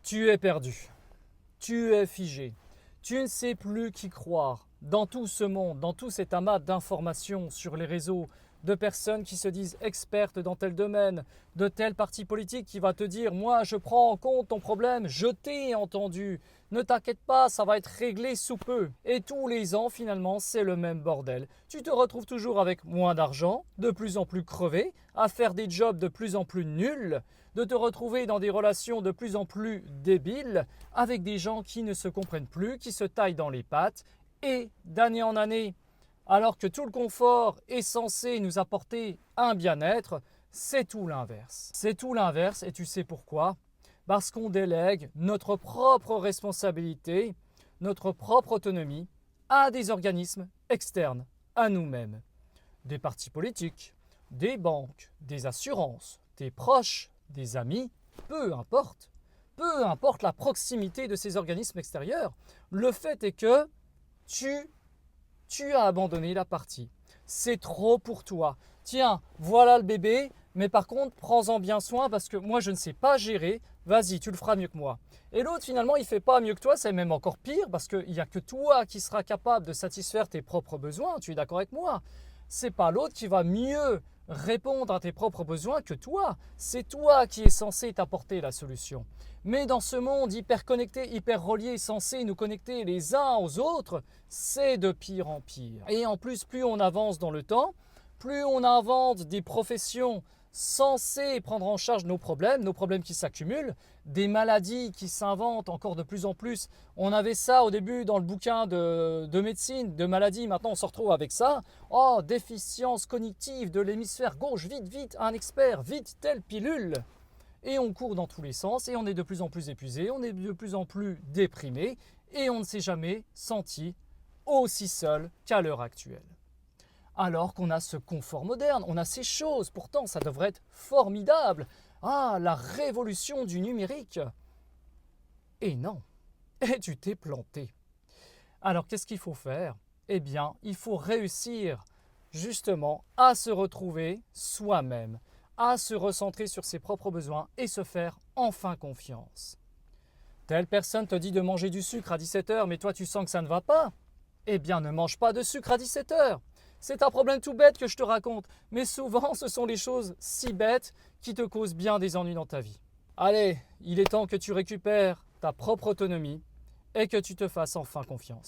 Tu es perdu, tu es figé, tu ne sais plus qui croire dans tout ce monde, dans tout cet amas d'informations sur les réseaux, de personnes qui se disent expertes dans tel domaine, de tel parti politique qui va te dire « moi je prends en compte ton problème, je t'ai entendu, ne t'inquiète pas, ça va être réglé sous peu ». Et tous les ans finalement c'est le même bordel. Tu te retrouves toujours avec moins d'argent, de plus en plus crevé, à faire des jobs de plus en plus nuls, de te retrouver dans des relations de plus en plus débiles, avec des gens qui ne se comprennent plus, qui se taillent dans les pattes, et d'année en année, alors que tout le confort est censé nous apporter un bien-être, c'est tout l'inverse. C'est tout l'inverse et tu sais pourquoi? Parce qu'on délègue notre propre responsabilité, notre propre autonomie à des organismes externes à nous-mêmes. Des partis politiques, des banques, des assurances, des proches, des amis, peu importe. Peu importe la proximité de ces organismes extérieurs, le fait est que tu as abandonné la partie. C'est trop pour toi. Tiens, voilà le bébé, mais par contre, prends-en bien soin parce que moi, je ne sais pas gérer. Vas-y, tu le feras mieux que moi. Et l'autre, finalement, il ne fait pas mieux que toi, c'est même encore pire parce qu'il n'y a que toi qui seras capable de satisfaire tes propres besoins. Tu es d'accord avec moi? C'est pas l'autre qui va mieux répondre à tes propres besoins que toi. C'est toi qui es censé t'apporter la solution. Mais dans ce monde hyper connecté, hyper relié, censé nous connecter les uns aux autres, c'est de pire en pire. Et en plus, plus on avance dans le temps, plus on invente des professions censées prendre en charge nos problèmes qui s'accumulent, des maladies qui s'inventent encore de plus en plus. On avait ça au début dans le bouquin de médecine, de maladies, maintenant on se retrouve avec ça. Oh, déficience cognitive de l'hémisphère gauche, vite, vite, un expert, vite, telle pilule. Et on court dans tous les sens et on est de plus en plus épuisé, on est de plus en plus déprimé et on ne s'est jamais senti aussi seul qu'à l'heure actuelle. Alors qu'on a ce confort moderne, on a ces choses, pourtant ça devrait être formidable. Ah, la révolution du numérique. Et non, et tu t'es planté. Alors qu'est-ce qu'il faut faire? Eh bien, il faut réussir justement à se retrouver soi-même, à se recentrer sur ses propres besoins et se faire enfin confiance. Telle personne te dit de manger du sucre à 17h, mais toi tu sens que ça ne va pas. Eh bien, ne mange pas de sucre à 17h. C'est un problème tout bête que je te raconte, mais souvent ce sont les choses si bêtes qui te causent bien des ennuis dans ta vie. Allez, il est temps que tu récupères ta propre autonomie et que tu te fasses enfin confiance.